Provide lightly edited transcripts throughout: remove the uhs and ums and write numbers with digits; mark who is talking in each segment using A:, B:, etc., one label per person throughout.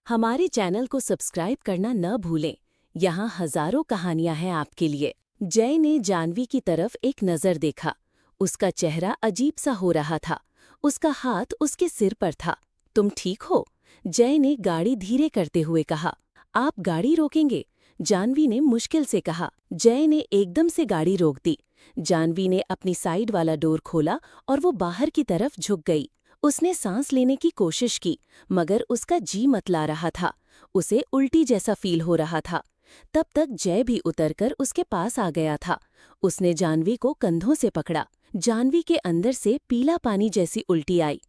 A: हमारे चैनल को सब्सक्राइब करना न भूलें। यहाँ हजारों कहानियां हैं आपके लिए। जय ने जानवी की तरफ एक नजर देखा। उसका चेहरा अजीब सा हो रहा था। उसका हाथ उसके सिर पर था। तुम ठीक हो? जय ने गाड़ी धीरे करते हुए कहा। आप गाड़ी रोकेंगे? जानवी ने मुश्किल से कहा। जय ने एकदम से गाड़ी रोक दी। जानवी ने अपनी साइड वाला डोर खोला और वो बाहर की तरफ झुक गई। उसने सांस लेने की कोशिश की, मगर उसका जी मतला रहा था। उसे उल्टी जैसा फील हो रहा था। तब तक जय भी उतरकर उसके पास आ गया था। उसने जानवी को कंधों से पकड़ा। जानवी के अंदर से पीला पानी जैसी उल्टी आई।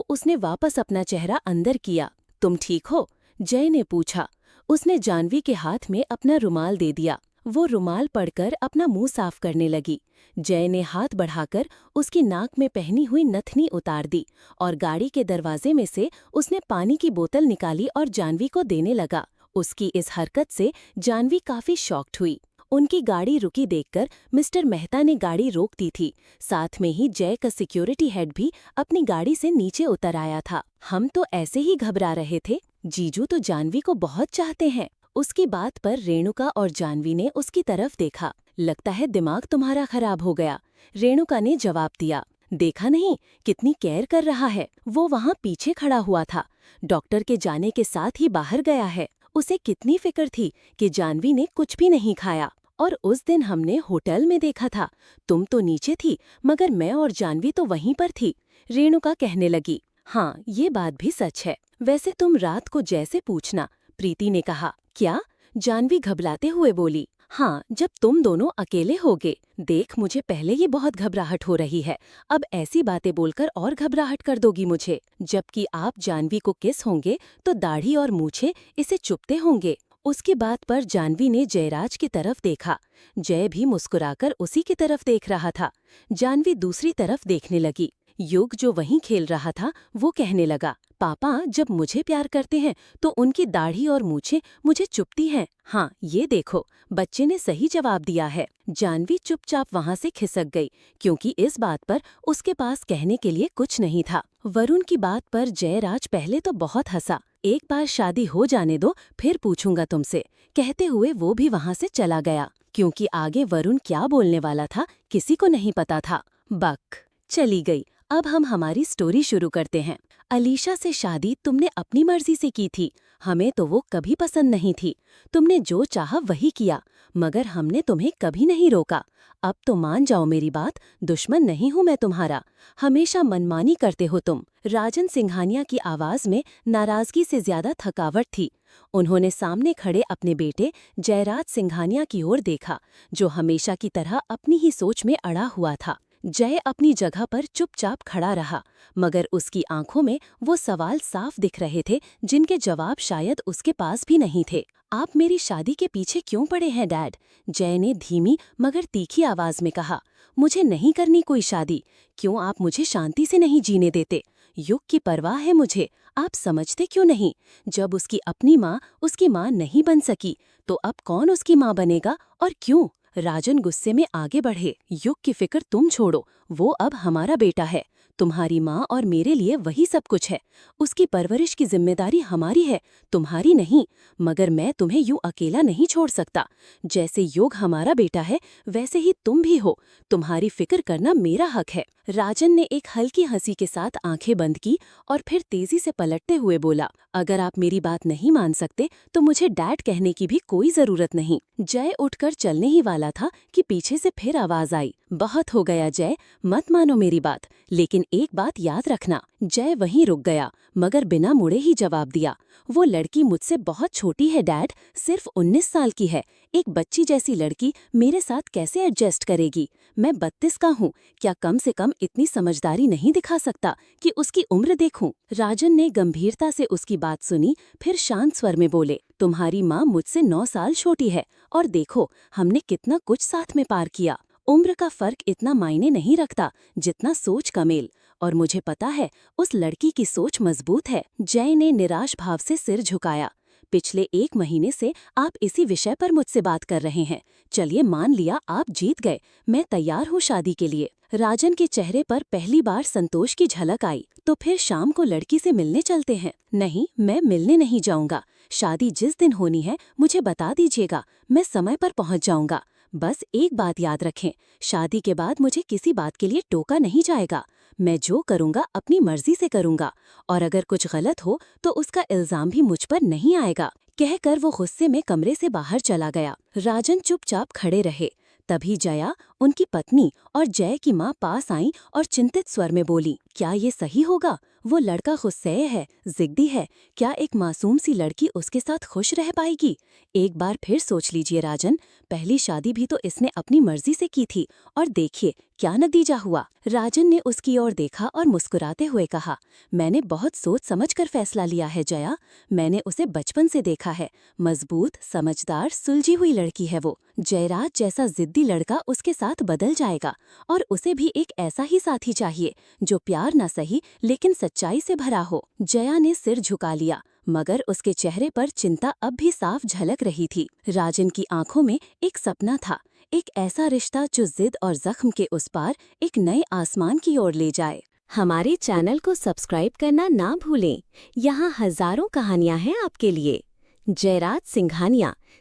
A: उसने वापस अपना चेहरा अंदर किया। तुम ठीक हो? जय ने पूछा। उसने जानवी के हाथ में अपना रुमाल दे दिया। वो रुमाल पड़कर अपना मुंह साफ करने लगी। जय ने हाथ बढ़ाकर उसकी नाक में पहनी हुई नथनी उतार दी और गाड़ी के दरवाजे में से उसने पानी की बोतल निकाली और जानवी को देने लगा। उसकी इस हरकत से जानवी काफी शॉक्ड हुई। उनकी गाड़ी रुकी देखकर मिस्टर मेहता ने गाड़ी रोक दी थी। साथ में ही जय का सिक्योरिटी हेड भी अपनी गाड़ी से नीचे उतर आया था। हम तो ऐसे ही घबरा रहे थे। जीजू तो जानवी को बहुत चाहते हैं। उसकी बात पर रेणुका और जानवी ने उसकी तरफ देखा। लगता है दिमाग तुम्हारा खराब हो गया, रेणुका ने जवाब दिया। देखा नहीं कितनी केयर कर रहा है। वो वहाँ पीछे खड़ा हुआ था। डॉक्टर के जाने के साथ ही बाहर गया है। उसे कितनी फिक्र थी कि जानवी ने कुछ भी नहीं खाया। और उस दिन हमने होटल में देखा था। तुम तो नीचे थी, मगर मैं और जानवी तो वहीं पर थी, रेणुका कहने लगी। हाँ, ये बात भी सच है। वैसे तुम रात को जैसे पूछना, प्रीति ने कहा। क्या? जानवी घबराते हुए बोली। हाँ, जब तुम दोनों अकेले होगे। देख, मुझे पहले ही बहुत घबराहट हो रही है। अब ऐसी बातें बोलकर और घबराहट कर दोगी मुझे। जबकि आप जानवी को किस होंगे तो दाढ़ी और मूछें इसे चुपते होंगे। उसकी बात पर जानवी ने जयराज की तरफ देखा। जय भी मुस्कुराकर उसी की तरफ देख रहा था। जानवी दूसरी तरफ देखने लगी। युग जो वहीं खेल रहा था वो कहने लगा। पापा जब मुझे प्यार करते हैं तो उनकी दाढ़ी और मूछें मुझे चुभती हैं। हाँ, ये देखो, बच्चे ने सही जवाब दिया है। जानवी चुपचाप वहाँ से खिसक गई, क्योंकि इस बात पर उसके पास कहने के लिए कुछ नहीं था। वरुण की बात पर जयराज पहले तो बहुत हंसा। एक बार शादी हो जाने दो, फिर पूछूंगा तुमसे, कहते हुए वो भी वहाँ से चला गया। क्योंकि आगे वरुण क्या बोलने वाला था किसी को नहीं पता था। बक चली गई। अब हम हमारी स्टोरी शुरू करते हैं। अलीशा से शादी तुमने अपनी मर्जी से की थी। हमें तो वो कभी पसंद नहीं थी। तुमने जो चाहा वही किया, मगर हमने तुम्हें कभी नहीं रोका। अब तो मान जाओ मेरी बात, दुश्मन नहीं हूँ मैं तुम्हारा। हमेशा मनमानी करते हो तुम। राजन सिंघानिया की आवाज में नाराजगी से ज्यादा थकावट थी। उन्होंने सामने खड़े अपने बेटे जयराज सिंघानिया की ओर देखा, जो हमेशा की तरह अपनी ही सोच में अड़ा हुआ था। जय अपनी जगह पर चुपचाप खड़ा रहा, मगर उसकी आंखों में वो सवाल साफ दिख रहे थे जिनके जवाब शायद उसके पास भी नहीं थे। आप मेरी शादी के पीछे क्यों पड़े हैं डैड? जय ने धीमी मगर तीखी आवाज में कहा। मुझे नहीं करनी कोई शादी। क्यों आप मुझे शांति से नहीं जीने देते? युग की परवाह है मुझे। आप समझते क्यों नहीं? जब उसकी अपनी माँ उसकी माँ नहीं बन सकी, तो अब कौन उसकी माँ बनेगा और क्यों? राजन गुस्से में आगे बढ़े। युग की फिक्र तुम छोड़ो, वो अब हमारा बेटा है। तुम्हारी माँ और मेरे लिए वही सब कुछ है। उसकी परवरिश की जिम्मेदारी हमारी है, तुम्हारी नहीं। मगर मैं तुम्हें यूं अकेला नहीं छोड़ सकता। जैसे युग हमारा बेटा है, वैसे ही तुम भी हो। तुम्हारी फिक्र करना मेरा हक है। राजन ने एक हल्की हंसी के साथ आंखें बंद की और फिर तेजी से पलटते हुए बोला, अगर आप मेरी बात नहीं मान सकते तो मुझे डैड कहने की भी कोई जरूरत नहीं। जय उठकर चलने ही वाला था कि पीछे से फिर आवाज आई। बहुत हो गया जय, मत मानो मेरी बात, लेकिन एक बात याद रखना। जय वहीं रुक गया, मगर बिना मुड़े ही जवाब दिया। वो लड़की मुझसे बहुत छोटी है डैड, सिर्फ 19 साल की है। एक बच्ची जैसी लड़की मेरे साथ कैसे एडजस्ट करेगी? मैं 32 का हूँ। क्या कम से कम इतनी समझदारी नहीं दिखा सकता कि उसकी उम्र देखूं? राजन ने गंभीरता से उसकी बात सुनी, फिर शांत स्वर में बोले, तुम्हारी माँ मुझसे 9 साल छोटी है, और देखो हमने कितना कुछ साथ में पार किया। उम्र का फर्क इतना मायने नहीं रखता जितना सोच का मेल, और मुझे पता है उस लड़की की सोच मजबूत है। जय ने निराश भाव से सिर झुकाया। पिछले 1 महीने से आप इसी विषय पर मुझसे बात कर रहे हैं। चलिए मान लिया आप जीत गए, मैं तैयार हूँ शादी के लिए। राजन के चेहरे पर पहली बार संतोष की झलक आई। तो फिर शाम को लड़की से मिलने चलते हैं। नहीं, मैं मिलने नहीं जाऊंगा। शादी जिस दिन होनी है मुझे बता दीजिएगा, मैं समय पर पहुंच जाऊंगा। बस एक बात याद रखें, शादी के बाद मुझे किसी बात के लिए टोका नहीं जाएगा। मैं जो करूंगा अपनी मर्जी से करूंगा, और अगर कुछ गलत हो तो उसका इल्जाम भी मुझ पर नहीं आएगा। कहकर वो गुस्से में कमरे से बाहर चला गया। राजन चुपचाप खड़े रहे। तभी जया, उनकी पत्नी और जय की माँ पास आईं और चिंतित स्वर में बोली, क्या ये सही होगा? वो लड़का गुस्सैय है, जिद्दी है। क्या एक मासूम सी लड़की उसके साथ खुश रह पाएगी? एक बार फिर सोच लीजिए राजन, पहली शादी भी तो इसने अपनी मर्जी से की थी, और देखिए क्या नतीजा हुआ। राजन ने उसकी ओर देखा और मुस्कुराते हुए कहा, मैंने बहुत सोच समझकर फैसला लिया है जया। मैंने उसे बचपन से देखा है, मजबूत, समझदार, सुलझी हुई लड़की है वो। जयराज जैसा जिद्दी लड़का उसके साथ बदल जाएगा, और उसे भी एक ऐसा ही साथी चाहिए जो प्यार न सही लेकिन सच्चाई से भरा हो। जया ने सिर झुका लिया, मगर उसके चेहरे पर चिंता अब भी साफ झलक रही थी। राजन की आंखों में एक सपना था, एक ऐसा रिश्ता जो जिद और जख्म के उस पार एक नए आसमान की ओर ले जाए। हमारे चैनल को सब्सक्राइब करना ना भूलें। यहाँ हजारों कहानियाँ हैं आपके लिए। जयराज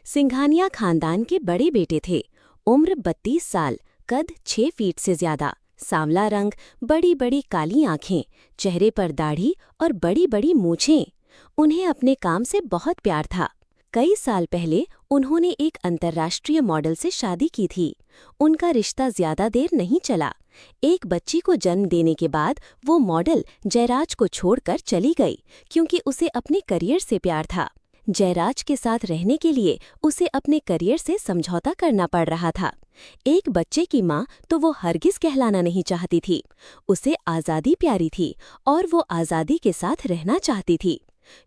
A: सिंघानिया खानदान के बड़े बेटे थे। उम्र 32 साल, कद 6 फीट से ज्यादा, सांवला रंग, बड़ी बड़ी काली आंखें, चेहरे पर दाढ़ी और बड़ी बड़ी मूछें। उन्हें अपने काम से बहुत प्यार था। कई साल पहले उन्होंने एक अंतर्राष्ट्रीय मॉडल से शादी की थी। उनका रिश्ता ज्यादा देर नहीं चला। एक बच्ची को जन्म देने के बाद वो मॉडल जयराज को छोड़कर चली गई, क्योंकि उसे अपने करियर से प्यार था। जयराज के साथ रहने के लिए उसे अपने करियर से समझौता करना पड़ रहा था। एक बच्चे की माँ तो वो हरगिज कहलाना नहीं चाहती थी। उसे आज़ादी प्यारी थी और वो आज़ादी के साथ रहना चाहती थी।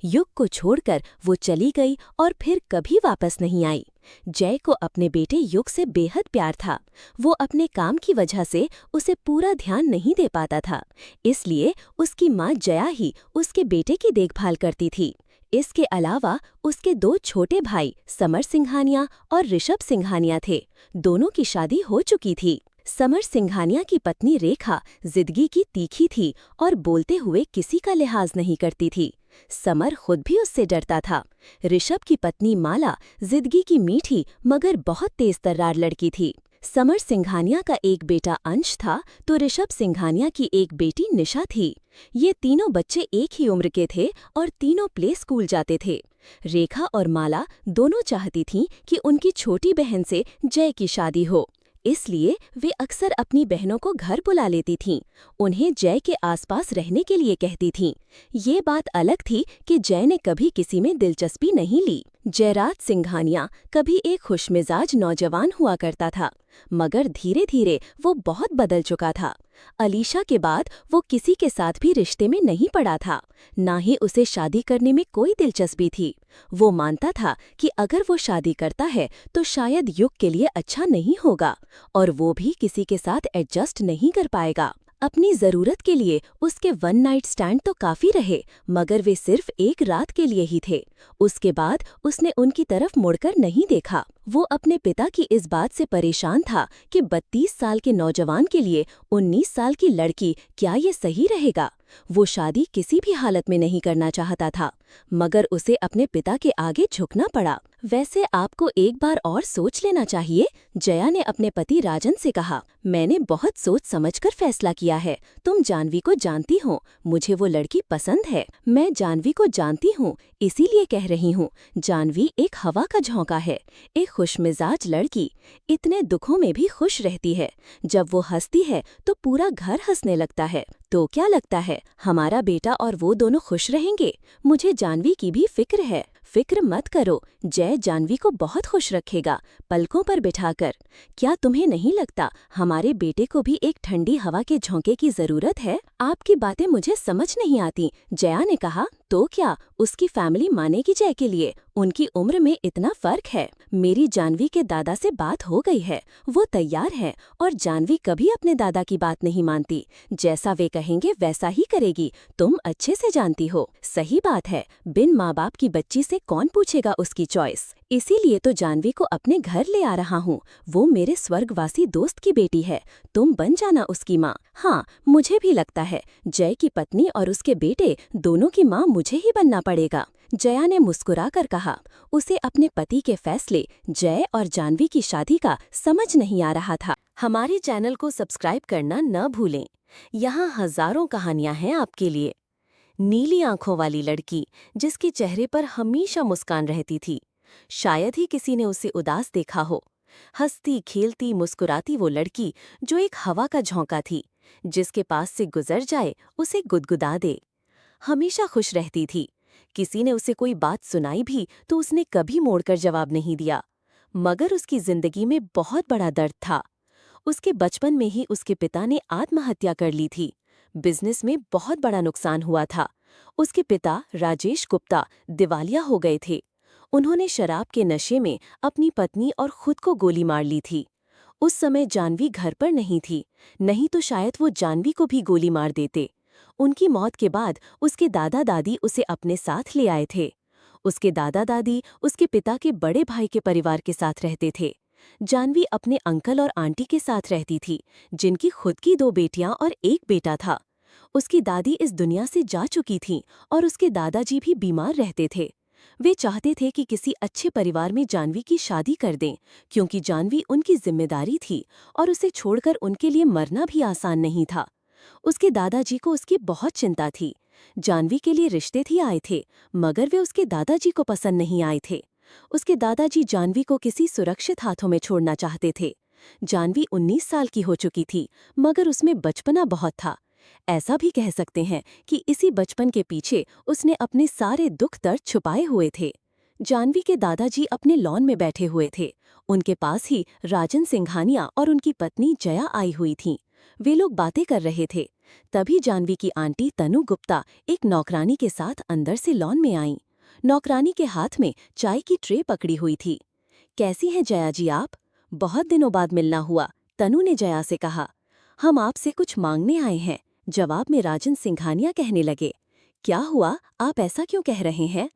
A: युग को छोड़कर वो चली गई और फिर कभी वापस नहीं आई। जय को अपने बेटे युग से बेहद प्यार था। वो अपने काम की वजह से उसे पूरा ध्यान नहीं दे पाता था, इसलिए उसकी माँ जया ही उसके बेटे की देखभाल करती थी। इसके अलावा उसके 2 छोटे भाई समर सिंघानिया और ऋषभ सिंघानिया थे। दोनों की शादी हो चुकी थी। समर सिंघानिया की पत्नी रेखा जिंदगी की तीखी थी और बोलते हुए किसी का लिहाज नहीं करती थी। समर खुद भी उससे डरता था। ऋषभ की पत्नी माला जिंदगी की मीठी मगर बहुत तेज तर्रार लड़की थी। समर सिंघानिया का एक बेटा अंश था तो ऋषभ सिंघानिया की एक बेटी निशा थी। ये तीनों बच्चे एक ही उम्र के थे और तीनों प्ले स्कूल जाते थे। रेखा और माला दोनों चाहती थीं कि उनकी छोटी बहन से जय की शादी हो, इसलिए वे अक्सर अपनी बहनों को घर बुला लेती थीं। उन्हें जय के आसपास रहने के लिए कहती थीं। ये बात अलग थी कि जय ने कभी किसी में दिलचस्पी नहीं ली। जयराज सिंघानिया कभी एक खुशमिजाज नौजवान हुआ करता था, मगर धीरे धीरे वो बहुत बदल चुका था। अलीशा के बाद वो किसी के साथ भी रिश्ते में नहीं पड़ा था, ना ही उसे शादी करने में कोई दिलचस्पी थी। वो मानता था कि अगर वो शादी करता है तो शायद युग के लिए अच्छा नहीं होगा, और वो भी किसी के साथ एडजस्ट नहीं कर पाएगा। अपनी जरूरत के लिए उसके 1 नाइट स्टैंड तो काफी रहे, मगर वे सिर्फ एक रात के लिए ही थे। उसके बाद उसने उनकी तरफ मुड़कर नहीं देखा। वो अपने पिता की इस बात से परेशान था कि 32 साल के नौजवान के लिए 19 साल की लड़की, क्या ये सही रहेगा? वो शादी किसी भी हालत में नहीं करना चाहता था, मगर उसे अपने पिता के आगे झुकना पड़ा। वैसे आपको एक बार और सोच लेना चाहिए, जया ने अपने पति राजन से कहा। मैंने बहुत सोच समझकर फैसला किया है। तुम जानवी को जानती हो, मुझे वो लड़की पसंद है। मैं जानवी को जानती हूँ, इसीलिए कह रही हूँ। जानवी एक हवा का झोंका है, एक खुशमिजाज लड़की, इतने दुखों में भी खुश रहती है। जब वो हंसती है तो पूरा घर हंसने लगता है। तो क्या लगता है हमारा बेटा और वो दोनों खुश रहेंगे? मुझे जानवी की भी फिक्र है। फिक्र मत करो, जय जानवी को बहुत खुश रखेगा, पलकों पर बिठाकर। क्या तुम्हें नहीं लगता हमारे बेटे को भी एक ठंडी हवा के झोंके की जरूरत है? आपकी बातें मुझे समझ नहीं आती, जया ने कहा। तो क्या उसकी फैमिली मानेगी जय के लिए? उनकी उम्र में इतना फर्क है। मेरी जानवी के दादा से बात हो गई है, वो तैयार है और जानवी कभी अपने दादा की बात नहीं मानती। जैसा वे कहेंगे वैसा ही करेगी, तुम अच्छे से जानती हो। सही बात है, बिन माँ बाप की बच्ची से कौन पूछेगा उसकी चॉइस। इसीलिए तो जानवी को अपने घर ले आ रहा हूँ। वो मेरे स्वर्गवासी दोस्त की बेटी है, तुम बन जाना उसकी माँ। हाँ, मुझे भी लगता है जय की पत्नी और उसके बेटे दोनों की माँ मुझे ही बनना पड़ेगा। जया ने मुस्कुराकर कहा। उसे अपने पति के फैसले, जय और जानवी की शादी का समझ नहीं आ रहा था। हमारे चैनल को सब्सक्राइब करना न भूलें। यहाँ हजारों कहानियाँ हैं आपके लिए। नीली आंखों वाली लड़की जिसके चेहरे पर हमेशा मुस्कान रहती थी। शायद ही किसी ने उसे उदास देखा हो। हंसती खेलती मुस्कुराती वो लड़की जो एक हवा का झोंका थी, जिसके पास से गुजर जाए उसे गुदगुदा दे। हमेशा खुश रहती थी। किसी ने उसे कोई बात सुनाई भी तो उसने कभी मोड़कर जवाब नहीं दिया। मगर उसकी जिंदगी में बहुत बड़ा दर्द था। उसके बचपन में ही उसके पिता ने आत्महत्या कर ली थी। बिजनेस में बहुत बड़ा नुकसान हुआ था। उसके पिता राजेश गुप्ता दिवालिया हो गए थे। उन्होंने शराब के नशे में अपनी पत्नी और खुद को गोली मार ली थी। उस समय जानवी घर पर नहीं थी, नहीं तो शायद वो जानवी को भी गोली मार देते। उनकी मौत के बाद उसके दादा दादी उसे अपने साथ ले आए थे। उसके दादा दादी उसके पिता के बड़े भाई के परिवार के साथ रहते थे। जानवी अपने अंकल और आंटी के साथ रहती थी, जिनकी खुद की 2 बेटियां और 1 बेटा था। उसकी दादी इस दुनिया से जा चुकी थीं और उसके दादाजी भी बीमार रहते थे। वे चाहते थे कि किसी अच्छे परिवार में जानवी की शादी कर दें, क्योंकि जानवी उनकी जिम्मेदारी थी और उसे छोड़कर उनके लिए मरना भी आसान नहीं था। उसके दादाजी को उसकी बहुत चिंता थी। जानवी के लिए रिश्ते भी आए थे, मगर वे उसके दादाजी को पसंद नहीं आए थे। उसके दादाजी जानवी को किसी सुरक्षित हाथों में छोड़ना चाहते थे। जानवी 19 साल की हो चुकी थी, मगर उसमें बचपना बहुत था। ऐसा भी कह सकते हैं कि इसी बचपन के पीछे उसने अपने सारे दुख दर्द छुपाए हुए थे। जानवी के दादाजी अपने लॉन में बैठे हुए थे। उनके पास ही राजन सिंघानिया और उनकी पत्नी जया आई हुई थीं। वे लोग बातें कर रहे थे। तभी जानवी की आंटी तनु गुप्ता एक नौकरानी के साथ अंदर से लॉन में आईं। नौकरानी के हाथ में चाय की ट्रे पकड़ी हुई थी। कैसी हैं जया जी आप? बहुत दिनों बाद मिलना हुआ, तनु ने जया से कहा। हम आपसे कुछ मांगने आए हैं, जवाब में राजन सिंघानिया कहने लगे। क्या हुआ, आप ऐसा क्यों कह रहे हैं?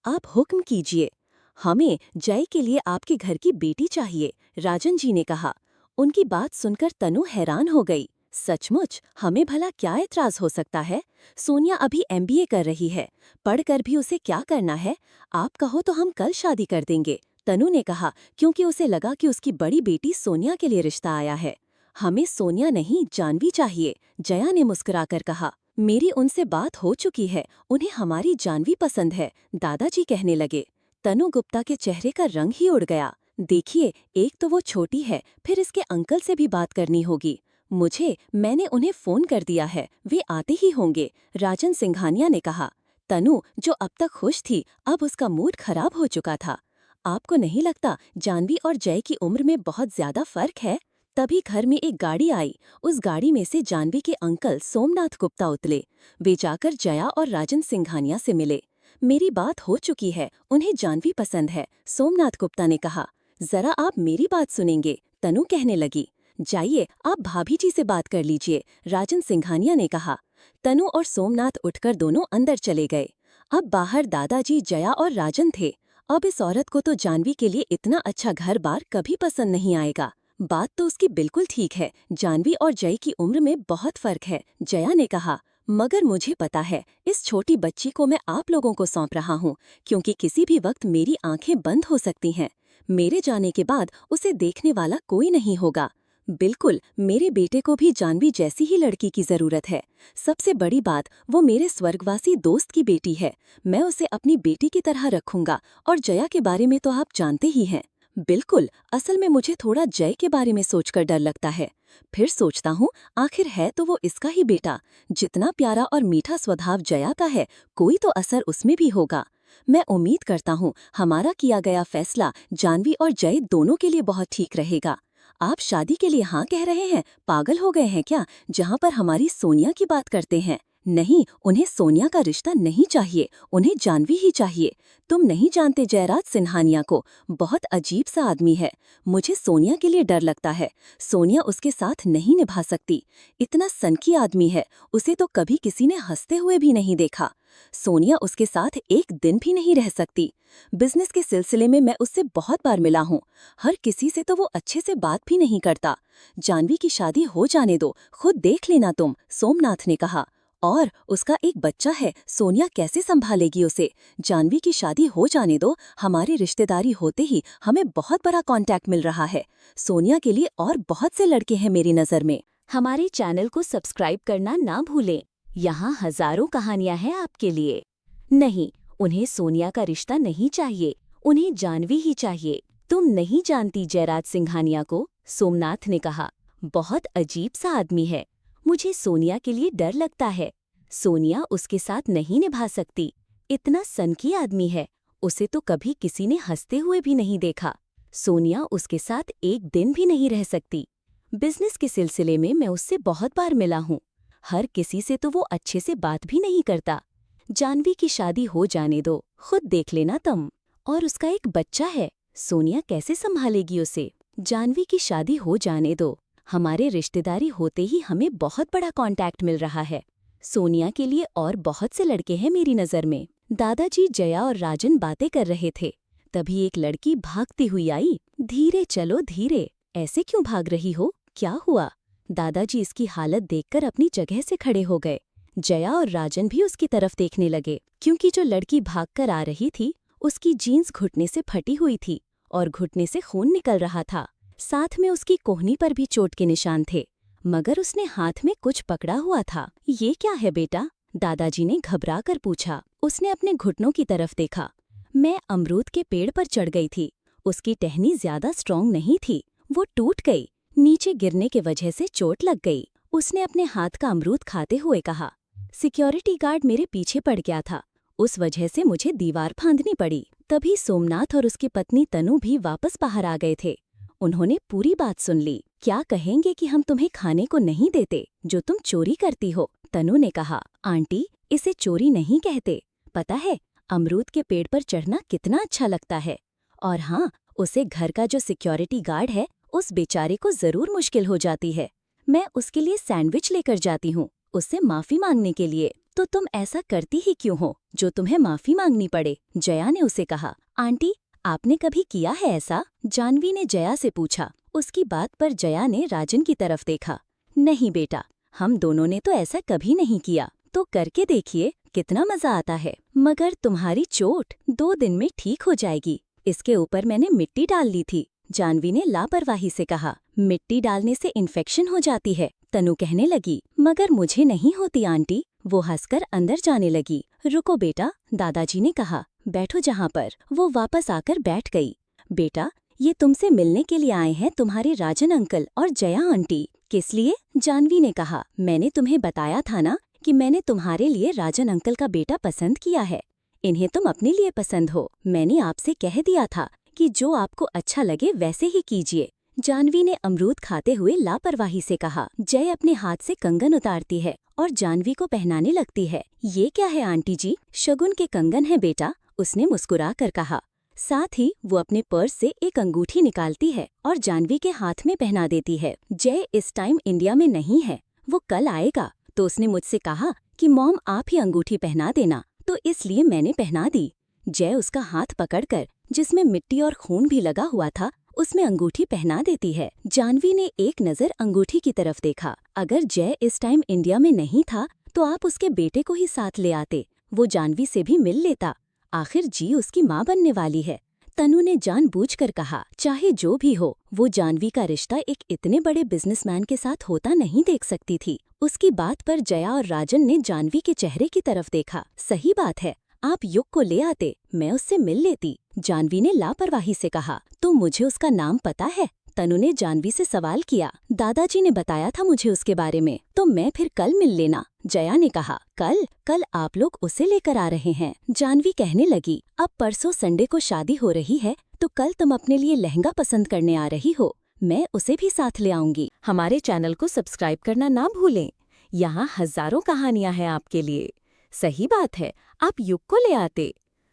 A: आप हुक्म कीजिए। हमें जय के लिए आपके घर की बेटी चाहिए, राजन जी ने कहा। उनकी बात सुनकर तनु हैरान हो गई। सचमुच, हमें भला क्या एतराज हो सकता है? सोनिया अभी MBA कर रही है, पढ़कर भी उसे क्या करना है? आप कहो तो हम कल शादी कर देंगे, तनु ने कहा, क्योंकि उसे लगा कि उसकी बड़ी बेटी सोनिया के लिए रिश्ता आया है। हमें सोनिया नहीं जानवी चाहिए, जया ने मुस्कुराकर कहा। मेरी उनसे बात हो चुकी है, उन्हें हमारी जानवी पसंद है, दादाजी कहने लगे। तनु गुप्ता के चेहरे का रंग ही उड़ गया। देखिए, एक तो वो छोटी है, फिर इसके अंकल से भी बात करनी होगी। मैंने उन्हें फोन कर दिया है, वे आते ही होंगे, राजन सिंघानिया ने कहा। तनु, जो अब तक खुश थी, अब उसका मूड खराब हो चुका था। आपको नहीं लगता जानवी और जय की उम्र में बहुत ज्यादा फर्क है? तभी घर में एक गाड़ी आई। उस गाड़ी में से जानवी के अंकल सोमनाथ गुप्ता उतरे। वे जाकर जया और राजन सिंघानिया से मिले। मेरी बात हो चुकी है, उन्हें जानवी पसंद है, सोमनाथ गुप्ता ने कहा। जरा आप मेरी बात सुनेंगे, तनु कहने लगी। जाइए, आप भाभी जी से बात कर लीजिए, राजन सिंघानिया ने कहा। तनु और सोमनाथ उठकर दोनों अंदर चले गए। अब बाहर दादाजी, जया और राजन थे। अब इस औरत को तो जानवी के लिए इतना अच्छा घर बार कभी पसंद नहीं आएगा। बात तो उसकी बिल्कुल ठीक है, जानवी और जय की उम्र में बहुत फर्क है, जया ने कहा। मगर मुझे पता है, इस छोटी बच्ची को मैं आप लोगों को सौंप रहा हूँ, क्योंकि किसी भी वक्त मेरी आंखें बंद हो सकती हैं। मेरे जाने के बाद उसे देखने वाला कोई नहीं होगा। बिल्कुल, मेरे बेटे को भी जानवी जैसी ही लड़की की जरूरत है। सबसे बड़ी बात, वो मेरे स्वर्गवासी दोस्त की बेटी है। मैं उसे अपनी बेटी की तरह रखूंगा। और जया के बारे में तो आप जानते ही हैं। बिल्कुल, असल में मुझे थोड़ा जय के बारे में सोचकर डर लगता है। फिर सोचता हूँ, आखिर है तो वो इसका ही बेटा। जितना प्यारा और मीठा स्वभाव जया का है, कोई तो असर उसमें भी होगा। मैं उम्मीद करता हूँ हमारा किया गया फैसला जानवी और जय दोनों के लिए बहुत ठीक रहेगा। आप शादी के लिए हाँ कह रहे हैं? पागल हो गए हैं क्या, जहाँ पर हमारी सोनिया की बात करते हैं? नहीं, उन्हें सोनिया का रिश्ता नहीं चाहिए, उन्हें जानवी ही चाहिए। तुम नहीं जानते जयराज सिन्हानिया को, बहुत अजीब सा आदमी है। मुझे सोनिया के लिए डर लगता है। सोनिया उसके साथ नहीं निभा सकती। इतना सनकी आदमी है, उसे तो कभी किसी ने हंसते हुए भी नहीं देखा। सोनिया उसके साथ एक दिन भी नहीं रह सकती। बिजनेस के सिलसिले में मैं उससे बहुत बार मिला हूँ। हर किसी से तो वो अच्छे से बात भी नहीं करता। जानवी की शादी हो जाने दो, खुद देख लेना तुम, सोमनाथ ने कहा। और उसका एक बच्चा है, सोनिया कैसे संभालेगी उसे? जानवी की शादी हो जाने दो, हमारी रिश्तेदारी होते ही हमें बहुत बड़ा कांटेक्ट मिल रहा है। सोनिया के लिए और बहुत से लड़के हैं मेरी नज़र में। हमारे चैनल को सब्सक्राइब करना ना भूलें। यहाँ हजारों कहानियां हैं आपके लिए। नहीं, उन्हें सोनिया का रिश्ता नहीं चाहिए, उन्हें जानवी ही चाहिए। तुम नहीं जानती जयराज सिंघानिया को, सोमनाथ ने कहा। बहुत अजीब सा आदमी है। मुझे सोनिया के लिए डर लगता है। सोनिया उसके साथ नहीं निभा सकती। इतना सनकी आदमी है, उसे तो कभी किसी ने हंसते हुए भी नहीं देखा। सोनिया उसके साथ एक दिन भी नहीं रह सकती। बिजनेस के सिलसिले में मैं उससे बहुत बार मिला हूँ। हर किसी से तो वो अच्छे से बात भी नहीं करता। जानवी की शादी हो जाने दो, खुद देख लेना तुम। और उसका एक बच्चा है, सोनिया कैसे संभालेगी उसे? जानवी की शादी हो जाने दो, हमारे रिश्तेदारी होते ही हमें बहुत बड़ा कांटेक्ट मिल रहा है। सोनिया के लिए और बहुत से लड़के हैं मेरी नज़र में। दादाजी, जया और राजन बातें कर रहे थे। तभी एक लड़की भागती हुई आई। धीरे चलो धीरे, ऐसे क्यों भाग रही हो, क्या हुआ? दादाजी इसकी हालत देखकर अपनी जगह से खड़े हो गए। जया और राजन भी उसकी तरफ देखने लगे, क्योंकि जो लड़की भागकर आ रही थी उसकी जीन्स घुटने से फटी हुई थी और घुटने से खून निकल रहा था। साथ में उसकी कोहनी पर भी चोट के निशान थे, मगर उसने हाथ में कुछ पकड़ा हुआ था। ये क्या है बेटा? दादाजी ने घबरा कर पूछा। उसने अपने घुटनों की तरफ देखा। मैं अमरूद के पेड़ पर चढ़ गई थी। उसकी टहनी ज्यादा स्ट्रॉन्ग नहीं थी, वो टूट गई। नीचे गिरने के वजह से चोट लग गई। उसने अपने हाथ का अमरूद खाते हुए कहा। सिक्योरिटी गार्ड मेरे पीछे पड़ गया था, उस वजह से मुझे दीवार फांदनी पड़ी। तभी सोमनाथ और उसकी पत्नी तनु भी वापस बाहर आ गए थे। उन्होंने पूरी बात सुन ली। क्या कहेंगे कि हम तुम्हें खाने को नहीं देते जो तुम चोरी करती हो? तनु ने कहा। आंटी, इसे चोरी नहीं कहते। पता है, अमरूद के पेड़ पर चढ़ना कितना अच्छा लगता है। और हाँ, उसे घर का जो सिक्योरिटी गार्ड है, उस बेचारे को जरूर मुश्किल हो जाती है। मैं उसके लिए सैंडविच लेकर जाती हूँ, उससे माफी मांगने के लिए। तो तुम ऐसा करती ही क्यों हो जो तुम्हें माफी मांगनी पड़े? जया ने उसे कहा। आंटी, आपने कभी किया है ऐसा? जानवी ने जया से पूछा। उसकी बात पर जया ने राजन की तरफ देखा। नहीं बेटा, हम दोनों ने तो ऐसा कभी नहीं किया। तो करके देखिए, कितना मजा आता है। मगर तुम्हारी चोट 2 दिन में ठीक हो जाएगी। इसके ऊपर मैंने मिट्टी डाल ली थी, जानवी ने लापरवाही से कहा। मिट्टी डालने से इन्फेक्शन हो जाती है, तनु कहने लगी। मगर मुझे नहीं होती आंटी, वो हंसकर अंदर जाने लगी। रुको बेटा, दादाजी ने कहा। बैठो जहाँ पर। वो वापस आकर बैठ गई। बेटा, ये तुमसे मिलने के लिए आए हैं तुम्हारे राजन अंकल और जया आंटी। किस लिए? जानवी ने कहा। मैंने तुम्हें बताया था ना कि मैंने तुम्हारे लिए राजन अंकल का बेटा पसंद किया है। इन्हें तुम अपने लिए पसंद हो। मैंने आपसे कह दिया था कि जो आपको अच्छा लगे वैसे ही कीजिए। जानवी ने अमरूद खाते हुए लापरवाही से कहा। जय अपने हाथ से कंगन उतारती है और जानवी को पहनाने लगती है। ये क्या है आंटी जी? शगुन के कंगन है बेटा, उसने मुस्कुरा कर कहा। साथ ही वो अपने पर्स से एक अंगूठी निकालती है और जानवी के हाथ में पहना देती है। जय इस टाइम इंडिया में नहीं है, वो कल आएगा। तो उसने मुझसे कहा कि मॉम आप ही अंगूठी पहना देना, तो इसलिए मैंने पहना दी। जय उसका हाथ पकड़कर, जिसमें मिट्टी और खून भी लगा हुआ था, उसमें अंगूठी पहना देती है। जानवी ने एक नज़र अंगूठी की तरफ देखा। अगर जय इस टाइम इंडिया में नहीं था तो आप उसके बेटे को ही साथ ले आते, वो जानवी से भी मिल लेता। आखिर जी उसकी माँ बनने वाली है। तनु ने जानबूझकर कहा। चाहे जो भी हो, वो जानवी का रिश्ता एक इतने बड़े बिजनेसमैन के साथ होता नहीं देख सकती थी। उसकी बात पर जया और राजन ने जानवी के चेहरे की तरफ देखा। सही बात है, आप युग को ले आते, मैं उससे मिल लेती। जानवी ने लापरवाही से कहा। तो मुझे उसका नाम पता है? तनु ने जानवी से सवाल किया। दादाजी ने बताया था मुझे उसके बारे में। तो मैं फिर कल मिल लेना, जया ने कहा। कल आप लोग उसे लेकर आ रहे हैं? जानवी कहने लगी। अब परसों संडे को शादी हो रही है, तो कल तुम अपने लिए लहंगा पसंद करने आ रही हो, मैं उसे भी साथ ले आऊंगी। हमारे चैनल को सब्सक्राइब करना ना भूलें। यहाँ हजारों कहानियां हैं आपके लिए। सही बात है, आप युग को ले आते।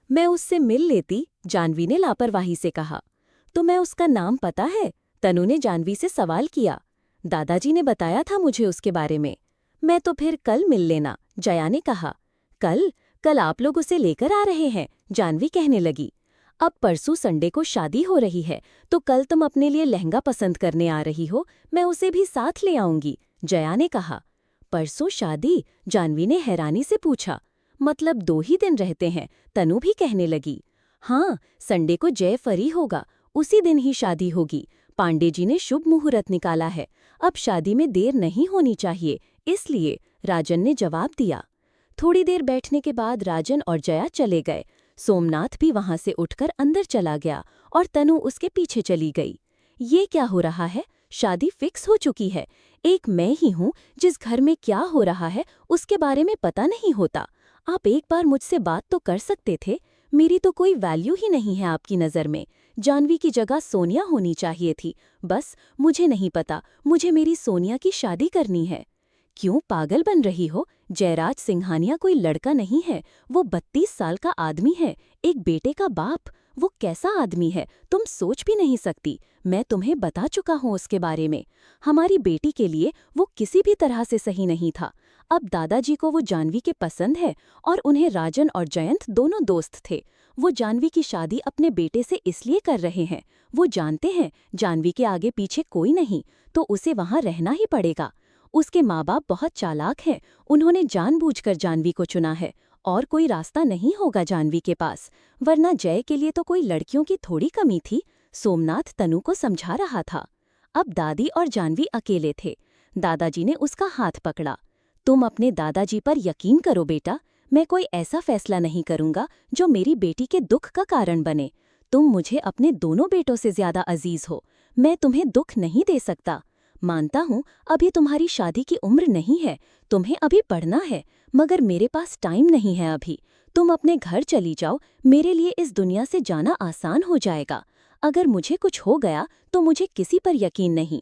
A: मैं उससे मिल लेती, जानवी ने लापरवाही से कहा। तो मैं उसका नाम पता है? तनु ने जानवी से सवाल किया। दादाजी ने बताया था मुझे उसके बारे में। मैं तो फिर कल मिल लेना, जया ने कहा। कल? कल आप लोग उसे लेकर आ रहे हैं? जानवी कहने लगी। अब परसों संडे को शादी हो रही है, तो कल तुम अपने लिए लहंगा पसंद करने आ रही हो, मैं उसे भी साथ ले आऊंगी, जया ने कहा। परसों शादी? जानवी ने हैरानी से पूछा। मतलब 2 ही दिन रहते हैं, तनु भी कहने लगी। हाँ, संडे को जय फरी होगा, उसी दिन ही शादी होगी। पांडे जी ने शुभ मुहूर्त निकाला है, अब शादी में देर नहीं होनी चाहिए, इसलिए, राजन ने जवाब दिया। थोड़ी देर बैठने के बाद राजन और जया चले गए। सोमनाथ भी वहां से उठकर अंदर चला गया और तनु उसके पीछे चली गई। ये क्या हो रहा है? शादी फिक्स हो चुकी है। एक मैं ही हूँ जिस घर में क्या हो रहा है उसके बारे में पता नहीं होता। आप एक बार मुझसे बात तो कर सकते थे। मेरी तो कोई वैल्यू ही नहीं है आपकी नज़र में। जानवी की जगह सोनिया होनी चाहिए थी। बस मुझे नहीं पता, मुझे मेरी सोनिया की शादी करनी है। क्यों पागल बन रही हो? जयराज सिंघानिया कोई लड़का नहीं है, वो 32 साल का आदमी है, एक बेटे का बाप। वो कैसा आदमी है तुम सोच भी नहीं सकती। मैं तुम्हें बता चुका हूँ उसके बारे में। हमारी बेटी के लिए वो किसी भी तरह से सही नहीं था। अब दादाजी को वो जानवी के पसंद है और उन्हें राजन और जयंत दोनों दोस्त थे। वो जानवी की शादी अपने बेटे से इसलिए कर रहे हैं। वो जानते हैं जानवी के आगे पीछे कोई नहीं, तो उसे वहाँ रहना ही पड़ेगा। उसके माँ बाप बहुत चालाक हैं, उन्होंने जानबूझकर जानवी को चुना है और कोई रास्ता नहीं होगा जानवी के पास, वरना जय के लिए तो कोई लड़कियों की थोड़ी कमी थी। सोमनाथ तनु को समझा रहा था। अब दादी और जानवी अकेले थे। दादाजी ने उसका हाथ पकड़ा। तुम अपने दादाजी पर यकीन करो बेटा, मैं कोई ऐसा फैसला नहीं करूंगा जो मेरी बेटी के दुख का कारण बने। तुम मुझे अपने दोनों बेटों से ज्यादा अजीज हो, मैं तुम्हें दुख नहीं दे सकता। मानता हूँ अभी तुम्हारी शादी की उम्र नहीं है, तुम्हें अभी पढ़ना है, मगर मेरे पास टाइम नहीं है अभी। तुम अपने घर चली जाओ, मेरे लिए इस दुनिया से जाना आसान हो जाएगा। अगर मुझे कुछ हो गया तो मुझे किसी पर यकीन नहीं।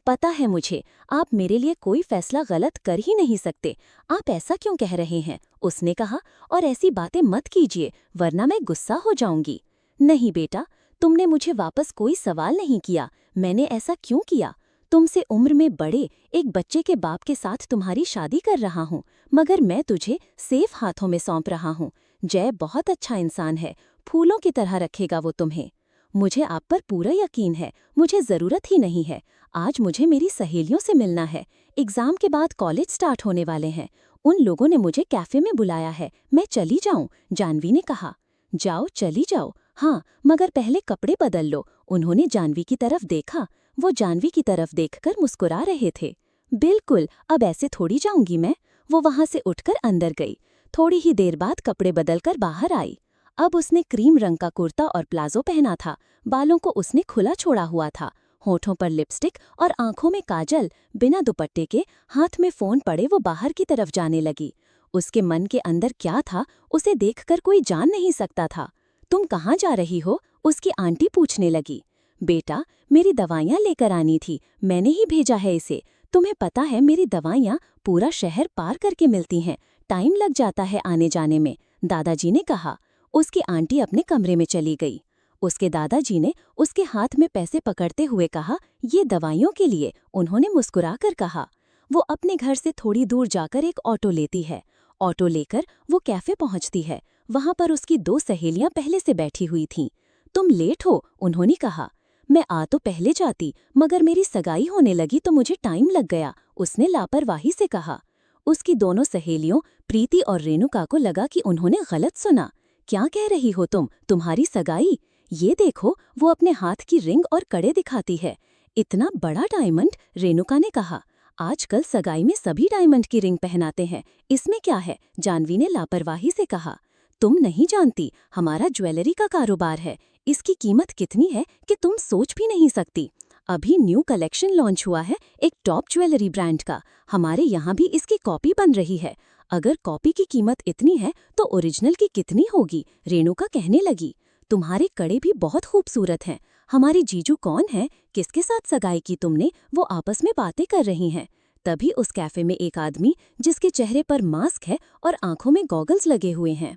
A: पता है मुझे, आप मेरे लिए कोई फैसला गलत कर ही नहीं सकते। आप ऐसा क्यों कह रहे हैं? उसने कहा। और ऐसी बातें मत कीजिए, वरना मैं गुस्सा हो जाऊंगी। नहीं बेटा, तुमने मुझे वापस कोई सवाल नहीं किया। मैंने ऐसा क्यों किया? तुमसे उम्र में बड़े एक बच्चे के बाप के साथ तुम्हारी शादी कर रहा हूँ, मगर मैं तुझे सेफ हाथों में सौंप रहा हूँ। जय बहुत अच्छा इंसान है, फूलों की तरह रखेगा वो तुम्हें। मुझे आप पर पूरा यकीन है, मुझे ज़रूरत ही नहीं है। आज मुझे मेरी सहेलियों से मिलना है। एग्ज़ाम के बाद कॉलेज स्टार्ट होने वाले हैं। उन लोगों ने मुझे कैफ़े में बुलाया है, मैं चली जाऊँ? जानवी ने कहा। जाओ, चली जाओ। हाँ, मगर पहले कपड़े बदल लो। उन्होंने जानवी की तरफ देखा। वो जानवी की तरफ देखकर मुस्कुरा रहे थे। बिल्कुल, अब ऐसे थोड़ी जाऊंगी मैं। वो वहां से उठकर अंदर गई। थोड़ी ही देर बाद कपड़े बदलकर बाहर आई। अब उसने क्रीम रंग का कुर्ता और प्लाजो पहना था। बालों को उसने खुला छोड़ा हुआ था। होठों पर लिपस्टिक और आंखों में काजल। बिना दुपट्टे के, हाथ में फोन पड़े वो बाहर की तरफ जाने लगी। उसके मन के अंदर क्या था उसे देखकर कोई जान नहीं सकता था। तुम कहाँ जा रही हो? उसकी आंटी पूछने लगी। बेटा, मेरी दवाइयाँ लेकर आनी थी, मैंने ही भेजा है इसे। तुम्हें पता है मेरी दवाइयाँ पूरा शहर पार करके मिलती हैं, टाइम लग जाता है आने जाने में, दादाजी ने कहा। उसकी आंटी अपने कमरे में चली गई। उसके दादाजी ने उसके हाथ में पैसे पकड़ते हुए कहा, ये दवाइयों के लिए। उन्होंने मुस्कुराकर कहा। वो अपने घर से थोड़ी दूर जाकर एक ऑटो लेती है। ऑटो लेकर वो कैफे पहुंचती है। वहां पर उसकी 2 सहेलियां पहले से बैठी हुई थीं। तुम लेट हो, उन्होंने कहा। मैं आ तो पहले जाती, मगर मेरी सगाई होने लगी तो मुझे टाइम लग गया, उसने लापरवाही से कहा। उसकी दोनों सहेलियों प्रीति और रेणुका को लगा कि उन्होंने गलत सुना। क्या कह रही हो तुम? तुम्हारी सगाई? ये देखो, वो अपने हाथ की रिंग और कड़े दिखाती है। इतना बड़ा डायमंड? रेणुका ने कहा। आजकल सगाई में सभी डायमंड की रिंग पहनाते हैं, इसमें क्या है? जानवी ने लापरवाही से कहा। तुम नहीं जानती, हमारा ज्वेलरी का कारोबार है। इसकी कीमत कितनी है कि तुम सोच भी नहीं सकती। अभी न्यू कलेक्शन लॉन्च हुआ है एक टॉप ज्वेलरी ब्रांड का। हमारे यहाँ भी इसकी कॉपी बन रही है। अगर कॉपी की कीमत इतनी है तो ओरिजिनल की कितनी होगी? रेणुका कहने लगी। तुम्हारे कड़े भी बहुत खूबसूरत हैं। हमारे जीजू कौन है? किसके साथ सगाई की तुमने? वो आपस में बातें कर रही हैं। तभी उस कैफे में एक आदमी जिसके चेहरे पर मास्क है और आंखों में गॉगल्स लगे हुए हैं।